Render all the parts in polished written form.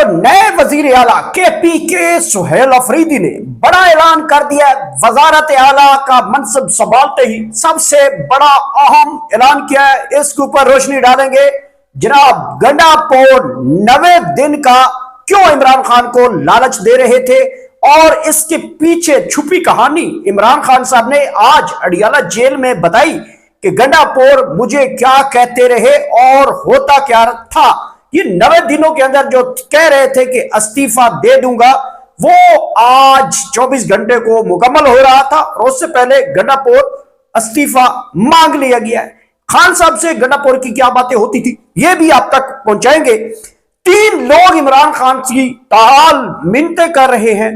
نئے وزیر اعلیٰ کے پی کے سہیل افریدی نے بڑا اعلان کر دیا ہے۔ وزارت اعلیٰ کا منصب سنبھالتے ہی سب سے بڑا اہم اعلان کیا ہے، اس کے اوپر روشنی ڈالیں گے جناب۔ گنڈا پور 90 دن کا کیوں عمران خان کو لالچ دے رہے تھے اور اس کے پیچھے چھپی کہانی عمران خان صاحب نے آج اڈیالہ جیل میں بتائی کہ گنڈا پور مجھے کیا کہتے رہے اور ہوتا کیا تھا۔ یہ 90 دنوں کے اندر جو کہہ رہے تھے کہ استعفیٰ دے دوں گا، وہ آج 24 گھنٹے کو مکمل ہو رہا تھا اور اس سے پہلے گنڈا پور استعفیٰ مانگ لیا گیا ہے۔ خان صاحب سے گنڈا پور کی کیا باتیں ہوتی تھی یہ بھی آپ تک پہنچائیں گے۔ 3 لوگ عمران خان کی تاحال منتیں کر رہے ہیں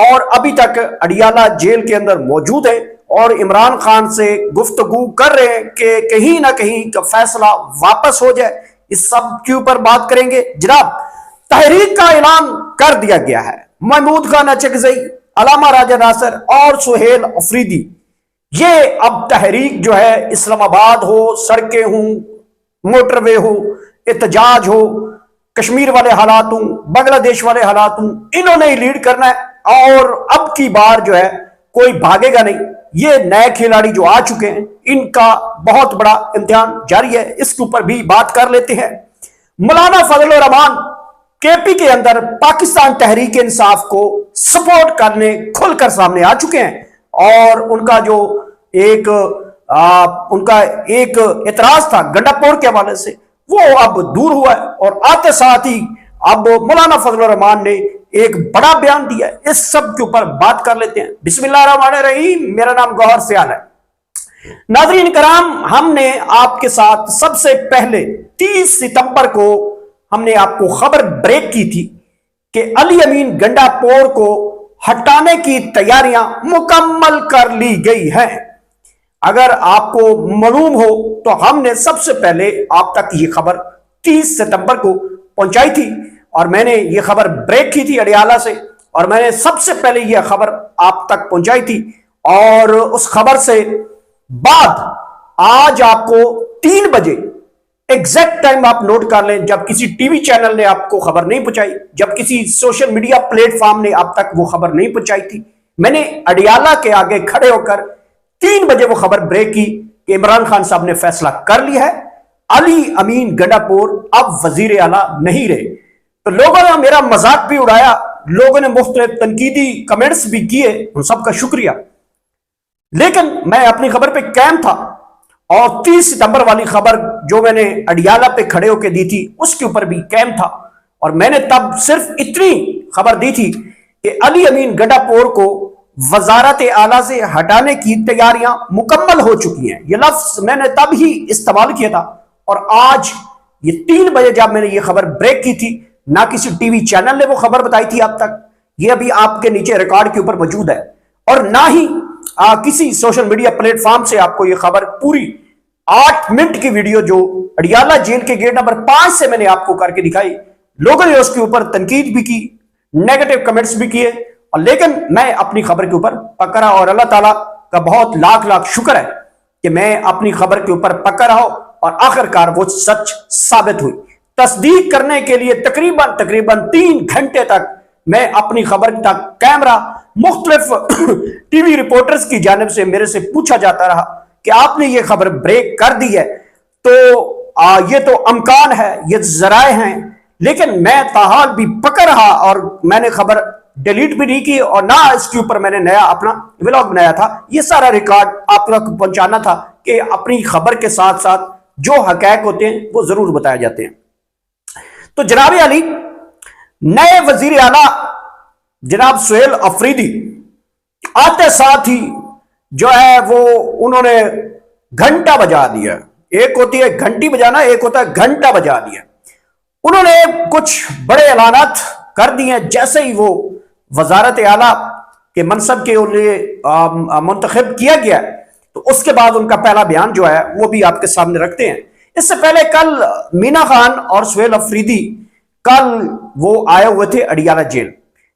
اور ابھی تک اڈیالہ جیل کے اندر موجود ہیں اور عمران خان سے گفتگو کر رہے ہیں کہ کہیں نہ کہیں کا فیصلہ واپس ہو جائے۔ اس سب کے اوپر بات کریں گے جناب۔ تحریک کا اعلان کر دیا گیا ہے۔ محمود خان اچکزئی، علامہ راجہ ناصر اور سہیل افریدی، یہ اب تحریک جو ہے اسلام آباد ہو، سڑکیں ہوں، موٹر وے ہو، احتجاج ہو، کشمیر والے حالات ہوں، بنگلہ دیش والے حالات ہوں، انہوں نے ہی لیڈ کرنا ہے اور اب کی بار جو ہے کوئی بھاگے گا نہیں۔ یہ نئے کھلاڑی جو آ چکے ہیں ان کا بہت بڑا امتحان جاری ہے، اس کے اوپر بھی بات کر لیتے ہیں۔ مولانا فضل الرحمان کے پی کے اندر پاکستان تحریک انصاف کو سپورٹ کرنے کھل کر سامنے آ چکے ہیں اور ان کا جو ایک اعتراض تھا گنڈا پور کے حوالے سے وہ اب دور ہوا ہے اور آتے ساتھ ہی اب مولانا فضل الرحمان نے ایک بڑا بیان دیا ہے۔ اس سب کے اوپر بات کر لیتے ہیں۔ بسم اللہ الرحمن الرحیم، میرا نام گوہر سیال ہے۔ ناظرین کرام، ہم نے آپ کے ساتھ سب سے پہلے 30 ستمبر کو ہم نے آپ کو خبر بریک کی تھی کہ علی امین گنڈا پور کو ہٹانے کی تیاریاں مکمل کر لی گئی ہیں۔ اگر آپ کو معلوم ہو تو ہم نے سب سے پہلے آپ تک یہ خبر 30 ستمبر کو پہنچائی تھی اور میں نے یہ خبر بریک کی تھی اڈیالہ سے اور میں نے سب سے پہلے یہ خبر آپ تک پہنچائی تھی اور اس خبر سے بعد آج آپ کو 3 بجے ایگزیکٹ ٹائم آپ نوٹ کر لیں، جب کسی ٹی وی چینل نے آپ کو خبر نہیں پہنچائی، جب کسی سوشل میڈیا پلیٹ فارم نے آپ تک وہ خبر نہیں پہنچائی تھی، میں نے اڈیالہ کے آگے کھڑے ہو کر 3 بجے وہ خبر بریک کی کہ عمران خان صاحب نے فیصلہ کر لیا ہے، علی امین گنڈا پور اب وزیر اعلیٰ نہیں رہے۔ تو لوگوں نے میرا مذاق بھی اڑایا، لوگوں نے مختلف تنقیدی کمنٹس بھی کیے، ان سب کا شکریہ، لیکن میں اپنی خبر پہ قائم تھا اور 30 ستمبر والی خبر جو میں نے اڈیالہ پہ کھڑے ہو کے دی تھی اس کے اوپر بھی قائم تھا اور میں نے تب صرف اتنی خبر دی تھی کہ علی امین گنڈا پور کو وزارت اعلیٰ سے ہٹانے کی تیاریاں مکمل ہو چکی ہیں۔ یہ لفظ میں نے تب ہی استعمال کیا تھا اور آج یہ 3 بجے جب میں نے یہ خبر بریک کی تھی، نہ کسی ٹی وی چینل نے وہ خبر بتائی تھی اب تک، یہ ابھی آپ کے نیچے ریکارڈ کے اوپر موجود ہے، اور نہ ہی کسی سوشل میڈیا پلیٹ فارم سے آپ کو یہ خبر پوری 8 منٹ کی ویڈیو جو اڈیالہ جیل کے گیٹ نمبر 5 سے میں نے آپ کو کر کے دکھائی، لوگوں نے اس کے اوپر تنقید بھی کی، نیگیٹو کمنٹس بھی کیے، اور لیکن میں اپنی خبر کے اوپر پکا رہا اور اللہ تعالیٰ کا بہت لاکھ شکر ہے کہ میں اپنی خبر کے اوپر پکا رہا اور آخرکار وہ سچ ثابت ہوئی۔ تصدیق کرنے کے لیے تقریباً 3 گھنٹے تک میں اپنی خبر تک کیمرہ مختلف ٹی وی رپورٹرز کی جانب سے میرے سے پوچھا جاتا رہا کہ آپ نے یہ خبر بریک کر دی ہے تو یہ تو امکان ہے، یہ ذرائع ہیں، لیکن میں تاحال بھی پکڑ رہا اور میں نے خبر ڈیلیٹ بھی نہیں کی اور نہ اس کے اوپر میں نے نیا اپنا ولاگ بنایا تھا۔ یہ سارا ریکارڈ آپ تک پہنچانا تھا کہ اپنی خبر کے ساتھ ساتھ جو حقائق ہوتے ہیں وہ ضرور بتائے جاتے ہیں۔ تو جناب علی، نئے وزیر اعلیٰ جناب سہیل افریدی آتے ساتھ ہی جو ہے وہ انہوں نے گھنٹہ بجا دیا۔ ایک ہوتی ہے گھنٹی بجانا، ایک ہوتا ہے گھنٹہ بجا دیا۔ انہوں نے کچھ بڑے اعلانات کر دیے ہیں، جیسے ہی وہ وزارت اعلیٰ کے منصب کے لیے منتخب کیا گیا تو اس کے بعد ان کا پہلا بیان جو ہے وہ بھی آپ کے سامنے رکھتے ہیں۔ اس سے پہلے کل مینا خان اور سہیل افریدی کل وہ آئے ہوئے تھے اڈیالہ جیل،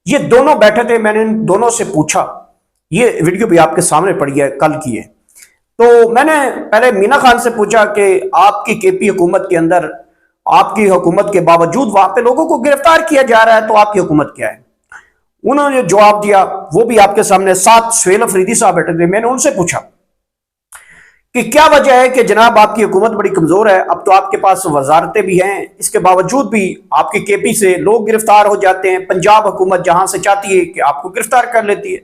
یہ دونوں بیٹھے تھے، میں نے ان دونوں سے پوچھا، یہ ویڈیو بھی آپ کے سامنے پڑی ہے کل کی ہے، تو میں نے پہلے مینا خان سے پوچھا کہ آپ کی کے پی حکومت کے اندر آپ کی حکومت کے باوجود وہاں پہ لوگوں کو گرفتار کیا جا رہا ہے، تو آپ کی حکومت کیا ہے؟ انہوں نے جواب دیا وہ بھی آپ کے سامنے، ساتھ سہیل افریدی صاحب بیٹھے تھے، میں نے ان سے پوچھا کہ کیا وجہ ہے کہ جناب آپ کی حکومت بڑی کمزور ہے، اب تو آپ کے پاس وزارتیں بھی ہیں، اس کے باوجود بھی آپ کی کے پی سے لوگ گرفتار ہو جاتے ہیں، پنجاب حکومت جہاں سے چاہتی ہے کہ آپ کو گرفتار کر لیتی ہے۔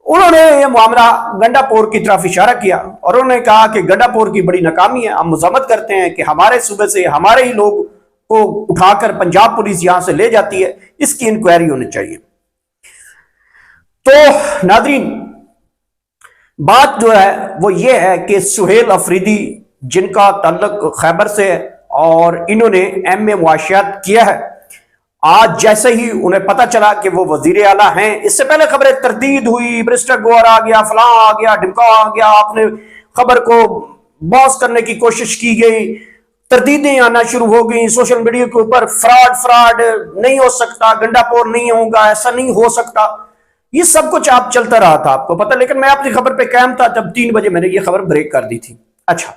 انہوں نے یہ معاملہ گنڈا پور کی طرف اشارہ کیا اور انہوں نے کہا کہ گنڈا پور کی بڑی ناکامی ہے، ہم مذمت کرتے ہیں کہ ہمارے صوبے سے ہمارے ہی لوگ کو اٹھا کر پنجاب پولیس یہاں سے لے جاتی ہے، اس کی انکوائری ہونی چاہیے۔ تو ناظرین، بات جو ہے وہ یہ ہے کہ سہیل افریدی جن کا تعلق خیبر سے ہے اور انہوں نے ایم اے معاشیات کیا ہے، آج جیسے ہی انہیں پتا چلا کہ وہ وزیر اعلیٰ ہیں، اس سے پہلے خبریں تردید ہوئی، برسٹر گوہر آ گیا، فلاں آ گیا، ڈمکا آ گیا، آپ نے خبر کو باز کرنے کی کوشش کی گئی، تردیدیں آنا شروع ہو گئیں سوشل میڈیا کے اوپر، فراڈ نہیں ہو سکتا، گنڈا پور نہیں ہوگا، ایسا نہیں ہو سکتا، یہ سب کچھ آپ چلتا رہا تھا آپ کو پتا، لیکن میں اپنی خبر پہ قائم تھا، جب 3 بجے میں نے یہ خبر بریک کر دی تھی۔ اچھا،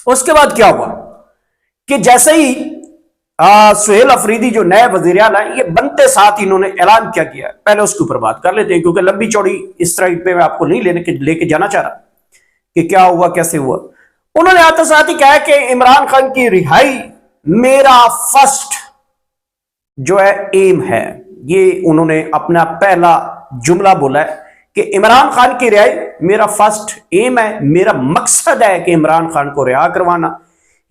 اس کے بعد کیا ہوا کہ جیسے ہی سہیل افریدی جو نئے وزیر اعلیٰ ہیں، یہ بنتے ساتھ انہوں نے اعلان کیا ہے، پہلے اس کے اوپر بات کر لیتے ہیں کیونکہ لمبی چوڑی اس طرح پہ میں آپ کو نہیں لے کے جانا چاہ رہا کہ کیا ہوا کیسے ہوا۔ انہوں نے آتے ساتھ ہی کہا کہ عمران خان کی رہائی میرا فرسٹ جو ہے ایم ہے، یہ انہوں نے اپنا پہلا جملہ بولا ہے کہ عمران خان کی رہائی میرا فرسٹ ایم ہے، میرا مقصد ہے کہ عمران خان کو رہا کروانا،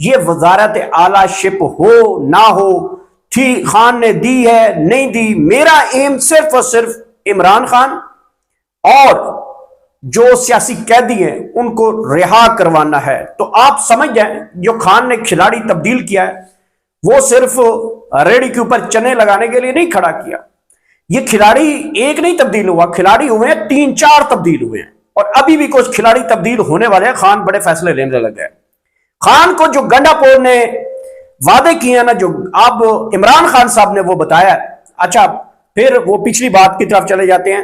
یہ وزارت اعلیٰ شپ ہو نہ ہو، تھی خان نے دی ہے نہیں دی، میرا ایم صرف اور صرف عمران خان اور جو سیاسی قیدی ہیں ان کو رہا کروانا ہے۔ تو آپ سمجھ جائیں جو خان نے کھلاڑی تبدیل کیا ہے وہ صرف ریڑھی کے اوپر چنے لگانے کے لیے نہیں کھڑا کیا، یہ کھلاڑی ایک نہیں تبدیل ہوا، کھلاڑی ہوئے ہیں 3-4 تبدیل ہوئے ہیں، اور ابھی بھی کچھ کھلاڑی تبدیل ہونے والے ہیں۔ خان بڑے فیصلے لینے لگ گئے، خان کو جو گنڈا پور نے وعدے کیے ہیں نا، جو اب عمران خان صاحب نے وہ بتایا ہے۔ اچھا، پھر وہ پچھلی بات کی طرف چلے جاتے ہیں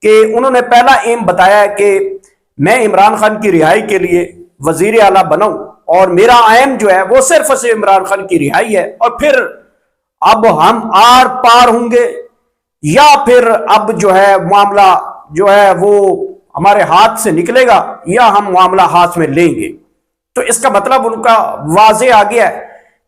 کہ انہوں نے پہلا ایم بتایا ہے کہ میں عمران خان کی رہائی کے لیے وزیر اعلیٰ بناؤں، اور میرا ایم جو ہے وہ صرف سے عمران خان کی رہائی ہے، اور پھر اب ہم آر پار ہوں گے یا پھر اب جو ہے معاملہ جو ہے وہ ہمارے ہاتھ سے نکلے گا یا ہم معاملہ ہاتھ میں لیں گے۔ تو اس کا مطلب ان کا واضح آ گیا ہے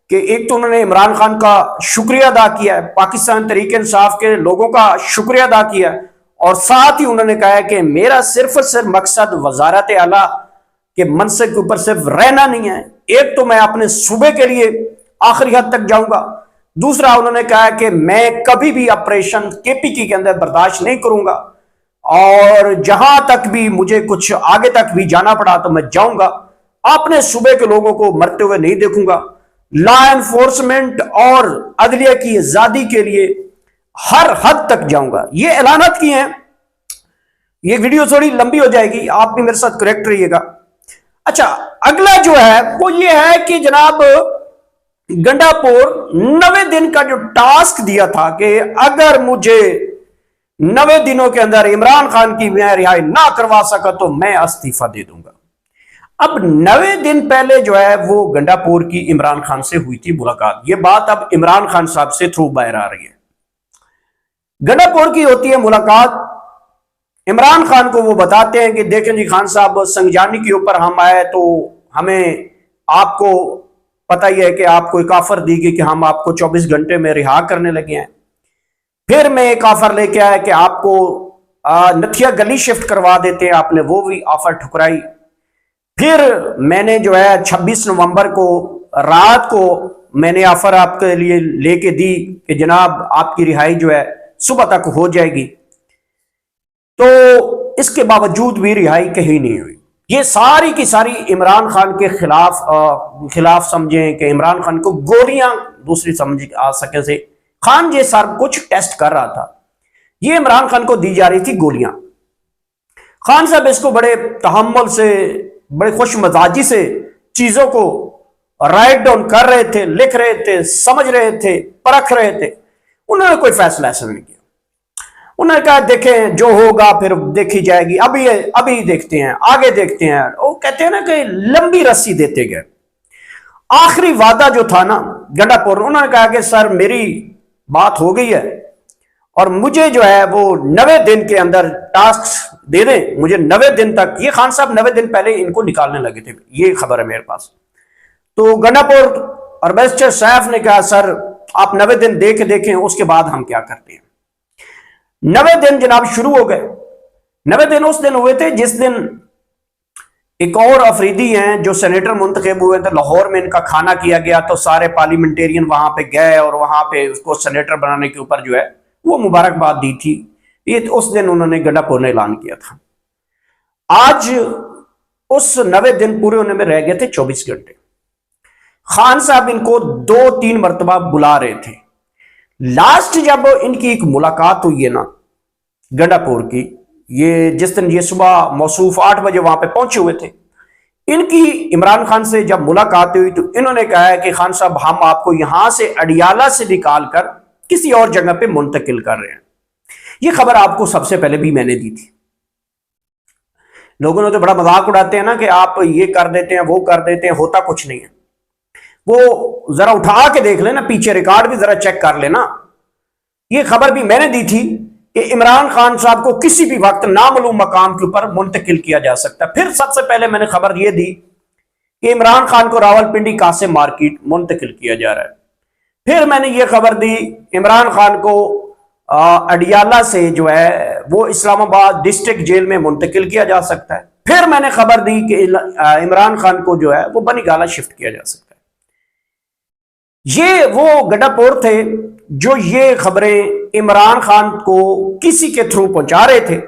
کہ ایک تو انہوں نے عمران خان کا شکریہ ادا کیا ہے، پاکستان تحریک انصاف کے لوگوں کا شکریہ ادا کیا ہے، اور ساتھ ہی انہوں نے کہا ہے کہ میرا صرف مقصد وزارت اعلیٰ کے منصب کے اوپر صرف رہنا نہیں ہے، ایک تو میں اپنے صوبے کے لیے آخری حد تک جاؤں گا، دوسرا انہوں نے کہا کہ میں کبھی بھی آپریشن کے پی کے اندر برداشت نہیں کروں گا، اور جہاں تک بھی مجھے کچھ آگے تک بھی جانا پڑا تو میں جاؤں گا، اپنے صوبے کے لوگوں کو مرتے ہوئے نہیں دیکھوں گا، لا انفورسمنٹ اور عدلیہ کی آزادی کے لیے ہر حد تک جاؤں گا۔ یہ اعلانات کی ہیں، یہ ویڈیو تھوڑی لمبی ہو جائے گی، آپ بھی میرے ساتھ کریکٹ رہیے گا۔ اچھا، اگلا جو ہے وہ یہ ہے کہ جناب گنڈا پور 90 دن کا جو ٹاسک دیا تھا کہ اگر مجھے 90 دنوں کے اندر عمران خان کی میں رہائی نہ کروا سکا تو میں استعفیٰ دے دوں گا۔ اب 90 دن پہلے جو ہے وہ گنڈا پور کی عمران خان سے ہوئی تھی ملاقات، یہ بات اب عمران خان صاحب سے تھرو باہر آ رہی ہے۔ گنڈا پور کی ہوتی ہے ملاقات، عمران خان کو وہ بتاتے ہیں کہ دیکھیں جی خان صاحب، سنگجانی کے اوپر ہم آئے تو ہمیں آپ کو پتہ ہی ہے کہ آپ کو ایک آفر دی گئی کہ ہم آپ کو 24 گھنٹے میں رہا کرنے لگے ہیں، پھر میں ایک آفر لے کے آیا کہ آپ کو نتھیا گلی شفٹ کروا دیتے ہیں، آپ نے وہ بھی آفر ٹھکرائی، پھر میں نے جو ہے 26 نومبر کو رات کو میں نے آفر آپ کے لیے لے کے دی کہ جناب آپ کی رہائی جو ہے صبح تک ہو جائے گی، تو اس کے باوجود بھی رہائی کہیں نہیں ہوئی۔ یہ ساری کی ساری عمران خان کے خلاف سمجھیں کہ عمران خان کو گولیاں دوسری سمجھ آ سکے سے خان یہ سب کچھ ٹیسٹ کر رہا تھا، یہ عمران خان کو دی جا رہی تھی گولیاں۔ خان صاحب اس کو بڑے تحمل سے، بڑے خوش مزاجی سے چیزوں کو رائٹ ڈاؤن کر رہے تھے، لکھ رہے تھے، سمجھ رہے تھے، پرکھ رہے تھے، انہوں نے کوئی فیصلہ ایسا نہیں کیا۔ انہوں نے کہا دیکھیں جو ہوگا پھر دیکھی جائے گی، ابھی دیکھتے ہیں، آگے دیکھتے ہیں، وہ کہتے ہیں نا کہ لمبی رسی دیتے گئے۔ آخری وعدہ جو تھا نا گنڈاپور، انہوں نے کہا کہ سر میری بات ہو گئی ہے اور مجھے جو ہے وہ 90 دن کے اندر ٹاسک دے دیں، مجھے 90 دن تک، یہ خان صاحب 90 دن پہلے ان کو نکالنے لگے تھے، یہ خبر ہے میرے پاس۔ تو گنڈاپور اور بیرسٹر سیف نے کہا سر آپ 90 دن دے کے دیکھیں اس کے بعد ہم کیا کرتے ہیں۔ 90 دن جناب شروع ہو گئے۔ 90 دن اس دن ہوئے تھے جس دن ایک اور افریدی ہیں جو سینیٹر منتخب ہوئے تھے، لاہور میں ان کا کھانا کیا گیا تو سارے پارلیمنٹیرین وہاں پہ گئے اور وہاں پہ اس کو سینیٹر بنانے کے اوپر جو ہے وہ مبارکباد دی تھی۔ یہ اس دن انہوں نے گنڈاپور نے اعلان کیا تھا۔ آج اس 90 دن پورے ہونے میں رہ گئے تھے 24 گھنٹے۔ خان صاحب ان کو 2-3 مرتبہ بلا رہے تھے۔ لاسٹ جب ان کی ایک ملاقات ہوئی ہے نا گنڈاپور کی، یہ جس دن یہ صبح موصوف 8 بجے وہاں پہ پہنچے ہوئے تھے، ان کی عمران خان سے جب ملاقات ہوئی تو انہوں نے کہا ہے کہ خان صاحب ہم آپ کو یہاں سے اڈیالہ سے نکال کر کسی اور جگہ پہ منتقل کر رہے ہیں۔ یہ خبر آپ کو سب سے پہلے بھی میں نے دی تھی۔ لوگوں نے تو بڑا مذاق اڑاتے ہیں نا کہ آپ یہ کر دیتے ہیں وہ کر دیتے ہیں، ہوتا کچھ نہیں ہے۔ وہ ذرا اٹھا کے دیکھ لینا، پیچھے ریکارڈ بھی ذرا چیک کر لینا۔ یہ خبر بھی میں نے دی تھی کہ عمران خان صاحب کو کسی بھی وقت نامعلوم مقام کے اوپر منتقل کیا جا سکتا ہے۔ پھر سب سے پہلے میں نے خبر یہ دی کہ عمران خان کو راولپنڈی قاسم مارکیٹ منتقل کیا جا رہا ہے۔ پھر میں نے یہ خبر دی عمران خان کو اڈیالہ سے جو ہے وہ اسلام آباد ڈسٹرکٹ جیل میں منتقل کیا جا سکتا ہے۔ پھر میں نے خبر دی کہ عمران خان کو جو ہے وہ بنی گالہ شفٹ کیا جا سکتا ہے۔ یہ وہ گنڈاپور تھے جو یہ خبریں عمران خان کو کسی کے تھرو پہنچا رہے تھے،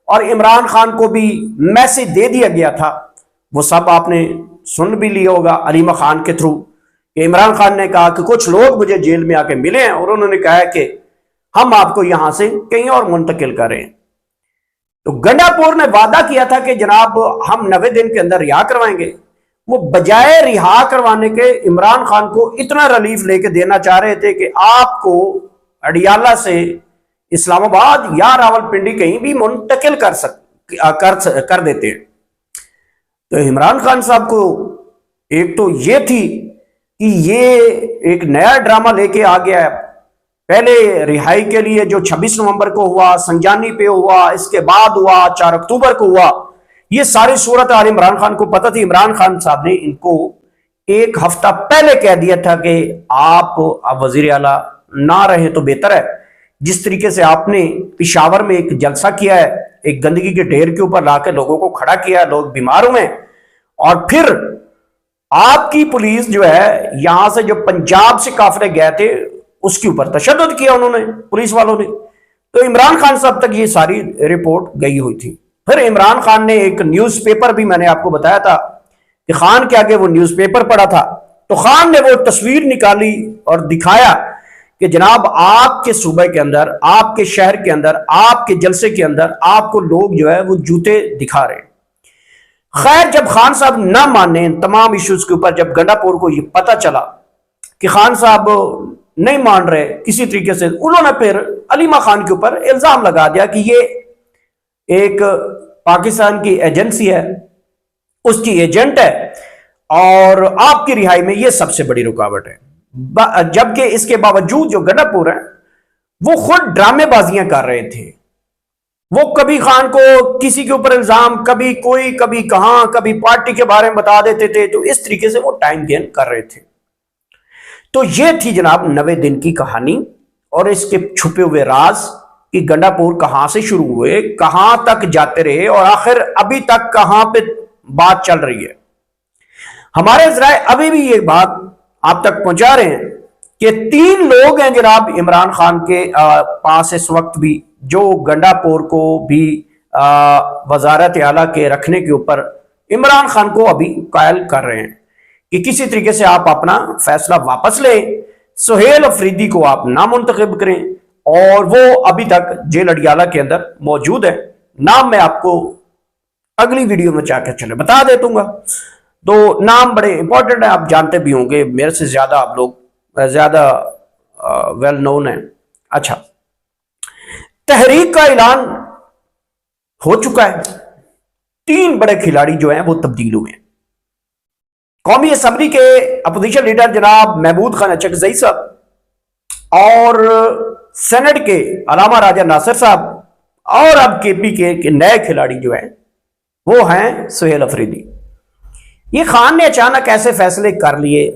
اور عمران خان کو بھی میسج دے دیا گیا تھا۔ وہ سب آپ نے سن بھی لیا ہوگا علیمہ خان کے تھرو کہ عمران خان نے کہا کہ کچھ لوگ مجھے جیل میں آ کے ملے ہیں اور انہوں نے کہا ہے کہ ہم آپ کو یہاں سے کہیں اور منتقل کریں۔ تو گنڈاپور نے وعدہ کیا تھا کہ جناب ہم 90 دن کے اندر رہا کروائیں گے۔ وہ بجائے رہا کروانے کے عمران خان کو اتنا ریلیف لے کے دینا چاہ رہے تھے کہ آپ کو اڈیالہ سے اسلام آباد یا راولپنڈی کہیں بھی منتقل کر دیتے ہیں۔ تو عمران خان صاحب کو ایک تو یہ تھی کہ یہ ایک نیا ڈرامہ لے کے آ گیا ہے۔ پہلے رہائی کے لیے جو 26 نومبر کو ہوا، سنجانی پہ ہوا، اس کے بعد ہوا 4 اکتوبر کو ہوا، یہ ساری صورت حال عمران خان کو پتہ تھی۔ عمران خان صاحب نے ان کو 1 ہفتہ پہلے کہہ دیا تھا کہ آپ اب وزیر اعلیٰ نہ رہیں تو بہتر ہے۔ جس طریقے سے آپ نے پشاور میں ایک جلسہ کیا ہے، ایک گندگی کے ڈھیر کے اوپر لا کے لوگوں کو کھڑا کیا ہے، لوگ بیمار ہوئے، اور پھر آپ کی پولیس جو ہے یہاں سے جو پنجاب سے قافلے گئے تھے اس کے اوپر تشدد کیا انہوں نے، پولیس والوں نے۔ تو عمران خان صاحب تک یہ ساری رپورٹ گئی ہوئی تھی۔ پھر عمران خان نے ایک نیوز پیپر بھی میں نے آپ کو بتایا تھا کہ خان کے آگے وہ نیوز پیپر پڑھا تھا، تو خان نے وہ تصویر نکالی اور دکھایا کہ جناب آپ کے صوبے کے اندر، آپ کے شہر کے اندر، آپ کے جلسے کے اندر آپ کو لوگ جو ہے وہ جوتے دکھا رہے ہیں۔ خیر جب خان صاحب نہ مانے تمام ایشوز کے اوپر، جب گنڈاپور کو یہ پتا چلا کہ خان صاحب نہیں مان رہے کسی طریقے سے، انہوں نے پھر علیمہ خان کے اوپر الزام لگا دیا کہ یہ ایک پاکستان کی ایجنسی ہے، اس کی ایجنٹ ہے، اور آپ کی رہائی میں یہ سب سے بڑی رکاوٹ ہے۔ جبکہ اس کے باوجود جو گنڈاپور ہیں وہ خود ڈرامے بازیاں کر رہے تھے۔ وہ کبھی خان کو کسی کے اوپر الزام، کبھی کوئی، کبھی کہاں، کبھی پارٹی کے بارے میں بتا دیتے تھے، تو اس طریقے سے وہ ٹائم گین کر رہے تھے۔ تو یہ تھی جناب 90 دن کی کہانی اور اس کے چھپے ہوئے راز کہ گنڈاپور کہاں سے شروع ہوئے، کہاں تک جاتے رہے، اور آخر ابھی تک کہاں پہ بات چل رہی ہے۔ ہمارے ذرائع ابھی بھی یہ بات آپ تک پہنچا رہے ہیں کہ 3 لوگ ہیں جناب عمران خان کے پاس اس وقت بھی، جو گنڈاپور کو بھی وزارت اعلیٰ کے رکھنے کے اوپر عمران خان کو ابھی قائل کر رہے ہیں کہ کسی طریقے سے آپ اپنا فیصلہ واپس لیں، سہیل افریدی کو آپ نہ منتخب کریں، اور وہ ابھی تک جیل اڈیالہ کے اندر موجود ہے۔ نام میں آپ کو اگلی ویڈیو میں چاہ کے چلے بتا دیتا ہوں گا۔ تو نام بڑے امپورٹنٹ ہیں، آپ جانتے بھی ہوں گے، میرے سے زیادہ آپ لوگ زیادہ ویل نون ہیں۔ اچھا، تحریک کا اعلان ہو چکا ہے، 3 بڑے کھلاڑی جو ہیں وہ تبدیل ہوئے ہیں۔ قومی اسمبلی کے اپوزیشن لیڈر جناب محمود خان اچکزئی صاحب اور سینٹ کے علامہ راجہ ناصر صاحب اور اب کے پی کے نئے کھلاڑی جو ہیں وہ ہیں سہیل افریدی۔ یہ خان نے اچانک ایسے فیصلے کر لیے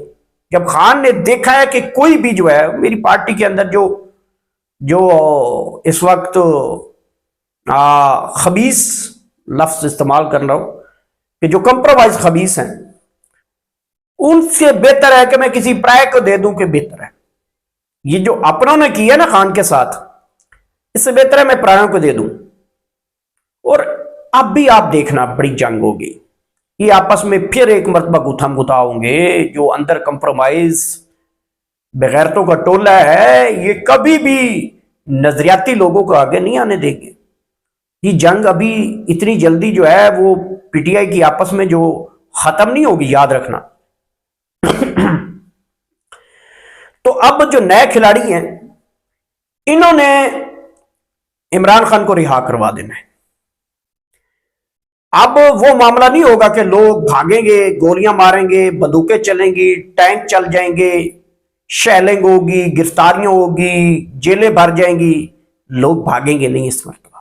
جب خان نے دیکھا ہے کہ کوئی بھی جو ہے میری پارٹی کے اندر جو اس وقت خبیث لفظ استعمال کر رہا ہوں کہ جو کمپرومائز خبیث ہیں، ان سے بہتر ہے کہ میں کسی پرائے کو دے دوں کہ بہتر ہے۔ یہ جو اپنوں نے کیا نا خان کے ساتھ، اس سے بہتر ہے میں پرائوں کو دے دوں۔ اور اب بھی آپ دیکھنا بڑی جنگ ہوگی، یہ آپس میں پھر ایک مرتبہ گتھم گتھا ہوں گے۔ جو اندر کمپرومائز بغیرتوں کا ٹولہ ہے یہ کبھی بھی نظریاتی لوگوں کو آگے نہیں آنے دیں گے۔ یہ جنگ ابھی اتنی جلدی جو ہے وہ پی ٹی آئی کی آپس میں جو ختم نہیں ہوگی، یاد رکھنا۔ تو اب جو نئے کھلاڑی ہیں انہوں نے عمران خان کو رہا کروا دینا ہے۔ اب وہ معاملہ نہیں ہوگا کہ لوگ بھاگیں گے، گولیاں ماریں گے، بندوقیں چلیں گی، ٹینک چل جائیں گے، شیلنگ ہوگی، گرفتاریاں ہوگی، جیلیں بھر جائیں گی۔ لوگ بھاگیں گے نہیں اس مرتبہ،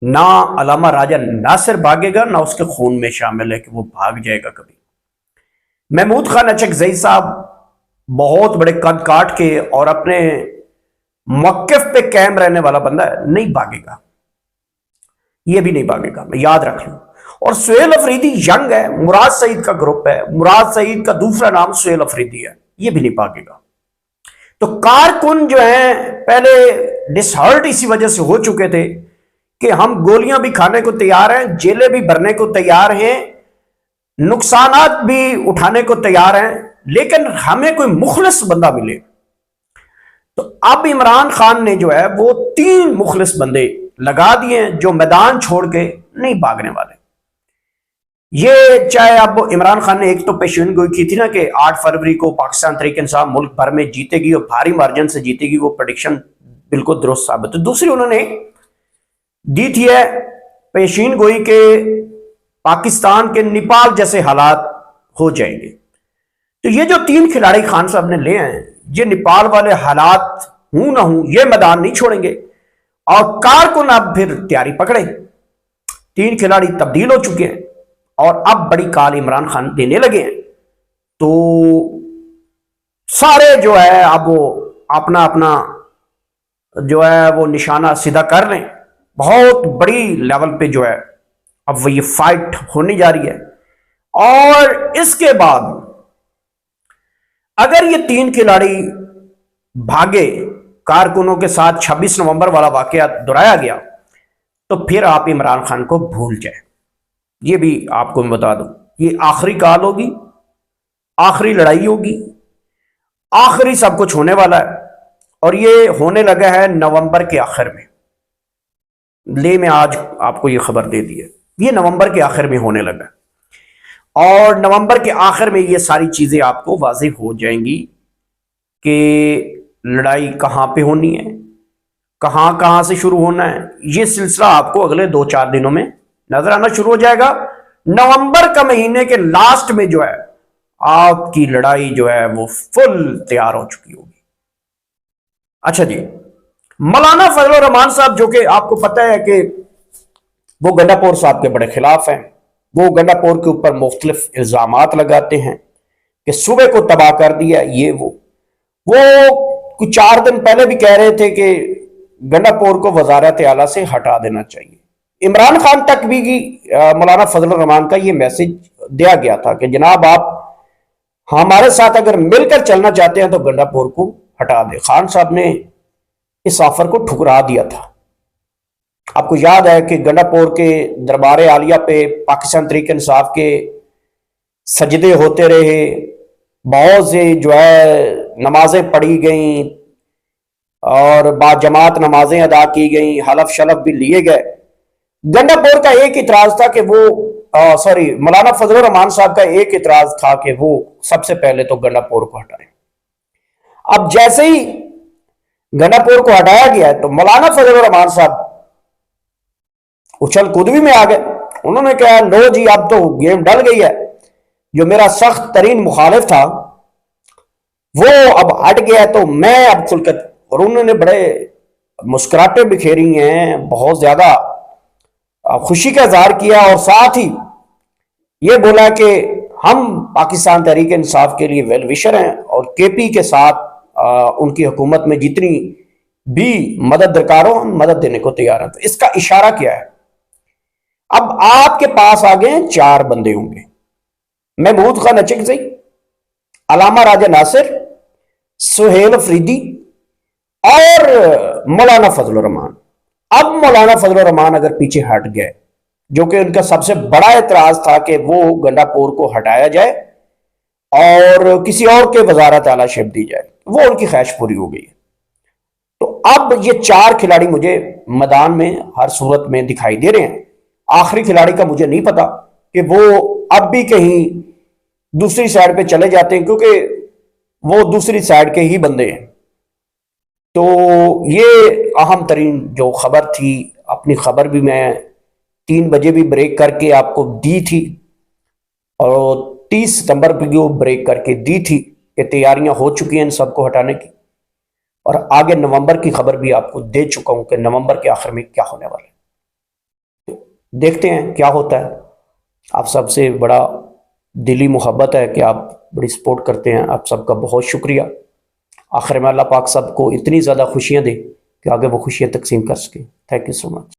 نہ علامہ راجہ ناصر بھاگے گا، نہ اس کے خون میں شامل ہے کہ وہ بھاگ جائے گا کبھی۔ محمود خان اچکزئی صاحب بہت بڑے قد کاٹ کے اور اپنے موقف پہ قائم رہنے والا بندہ ہے، نہیں بھاگے گا، یہ بھی نہیں بھاگے گا، میں یاد رکھ لوں۔ اور سہیل افریدی ینگ ہے، مراد سعید کا گروپ ہے، مراد سعید کا دوسرا نام سہیل افریدی ہے، یہ بھی نہیں بھاگے گا۔ تو کارکن جو ہیں پہلے ڈس ہرٹ اسی وجہ سے ہو چکے تھے کہ ہم گولیاں بھی کھانے کو تیار ہیں، جیلیں بھی بھرنے کو تیار ہیں، نقصانات بھی اٹھانے کو تیار ہیں، لیکن ہمیں کوئی مخلص بندہ ملے۔ تو اب عمران خان نے جو ہے وہ 3 مخلص بندے لگا دیے ہیں جو میدان چھوڑ کے نہیں بھاگنے والے۔ یہ چاہے اب عمران خان نے ایک تو پیشین گوئی کی تھی نا کہ 8 فروری کو پاکستان تحریک انصاف ملک بھر میں جیتے گی اور بھاری مارجن سے جیتے گی، وہ پریڈکشن بالکل درست ثابت ہے۔ دوسری انہوں نے دی تھی ہے پیشین گوئی کے پاکستان کے نیپال جیسے حالات ہو جائیں گے۔ تو یہ جو 3 کھلاڑی خان صاحب نے لے ہیں، یہ نیپال والے حالات ہوں نہ ہوں یہ میدان نہیں چھوڑیں گے، اور کارکن اب پھر تیاری پکڑے۔ 3 کھلاڑی تبدیل ہو چکے ہیں اور اب بڑی کال عمران خان دینے لگے ہیں۔ تو سارے جو ہے اب وہ اپنا اپنا جو ہے وہ نشانہ سیدھا کر لیں، بہت بڑی لیول پہ جو ہے اب وہ یہ فائٹ ہونے جا رہی ہے۔ اور اس کے بعد اگر یہ 3 کھلاڑی بھاگے، کارکنوں کے ساتھ 26 نومبر والا واقعہ دہرایا گیا، تو پھر آپ عمران خان کو بھول جائیں۔ یہ بھی آپ کو میں بتا دوں، یہ آخری کال ہوگی، آخری لڑائی ہوگی، آخری سب کچھ ہونے والا ہے، اور یہ ہونے لگا ہے نومبر کے آخر میں۔ میں آج آپ کو یہ خبر دے دی ہے، یہ نومبر کے آخر میں ہونے لگا ہے، اور نومبر کے آخر میں یہ ساری چیزیں آپ کو واضح ہو جائیں گی کہ لڑائی کہاں پہ ہونی ہے، کہاں سے شروع ہونا ہے۔ یہ سلسلہ آپ کو اگلے 2-4 دنوں میں نظر آنا شروع ہو جائے گا۔ نومبر کا مہینے کے لاسٹ میں جو ہے آپ کی لڑائی جو ہے وہ فل تیار ہو چکی ہوگی۔ اچھا جی، مولانا فضل الرحمان صاحب جو کہ آپ کو پتہ ہے کہ وہ گنڈا پور صاحب کے بڑے خلاف ہیں، وہ گنڈا پور کے اوپر مختلف الزامات لگاتے ہیں کہ صوبے کو تباہ کر دیا یہ وہ کچھ 4 دن پہلے بھی کہہ رہے تھے کہ گنڈا پور کو وزارت اعلیٰ سے ہٹا دینا چاہیے۔ عمران خان تک بھی مولانا فضل الرحمان کا یہ میسج دیا گیا تھا کہ جناب آپ ہمارے ساتھ اگر مل کر چلنا چاہتے ہیں تو گنڈا پور کو ہٹا دیں۔ خان صاحب نے اس آفر کو ٹھکرا دیا تھا۔ آپ کو یاد ہے کہ گنڈا پور کے دربار عالیہ پہ پاکستان تحریک انصاف کے سجدے ہوتے رہے، بہت سے جو ہے نمازیں پڑھی گئیں اور باجماعت نمازیں ادا کی گئیں، حلف شلف بھی لیے گئے۔ گنڈا پور کا ایک اعتراض تھا کہ وہ مولانا فضل الرحمان صاحب کا ایک اعتراض تھا کہ وہ سب سے پہلے تو گنڈا پور کو ہٹائیں۔ اب جیسے ہی گنڈا پور کو ہٹایا گیا تو مولانا فضل الرحمان صاحب اچھل کودوی میں آ گئے۔ انہوں نے کہا لو جی اب تو گیم ڈل گئی ہے، جو میرا سخت ترین مخالف تھا وہ اب ہٹ گیا، تو میں اب کھل کر، اور انہوں نے بڑے مسکراہٹیں بکھیری ہیں، بہت زیادہ خوشی کا اظہار کیا، اور ساتھ ہی یہ بولا کہ ہم پاکستان تحریک انصاف کے لیے ویل وشر ہیں، اور کے پی کے ساتھ ان کی حکومت میں جتنی بھی مدد درکار ہو ہم مدد دینے کو تیار ہیں۔ تو اس کا اشارہ کیا ہے؟ اب آپ کے پاس آگے 4 بندے ہوں گے، محمود خان اچکزئی، علامہ راجہ ناصر، سہیل افریدی اور مولانا فضل الرحمان۔ اب مولانا فضل الرحمان اگر پیچھے ہٹ گئے، جو کہ ان کا سب سے بڑا اعتراض تھا کہ وہ گنڈا پور کو ہٹایا جائے اور کسی اور کے وزارت اعلیٰ شپ دی جائے، وہ ان کی خواہش پوری ہو گئی ہے۔ تو اب یہ 4 کھلاڑی مجھے میدان میں ہر صورت میں دکھائی دے رہے ہیں۔ آخری کھلاڑی کا مجھے نہیں پتا کہ وہ اب بھی کہیں دوسری سائڈ پہ چلے جاتے ہیں، کیونکہ وہ دوسری سائڈ کے ہی بندے ہیں۔ تو یہ اہم ترین جو خبر تھی، اپنی خبر بھی میں 3 بجے بھی بریک کر کے آپ کو دی تھی، اور 30 ستمبر پہ وہ بریک کر کے دی تھی کہ تیاریاں ہو چکی ہیں ان سب کو ہٹانے کی، اور آگے نومبر کی خبر بھی آپ کو دے چکا ہوں کہ نومبر کے آخر میں کیا ہونے والا ہے۔ دیکھتے ہیں کیا ہوتا ہے۔ آپ سب سے بڑا دلی محبت ہے کہ آپ بڑی سپورٹ کرتے ہیں، آپ سب کا بہت شکریہ۔ آخر میں اللہ پاک سب کو اتنی زیادہ خوشیاں دے کہ آگے وہ خوشیاں تقسیم کر سکیں۔ Thank you so much.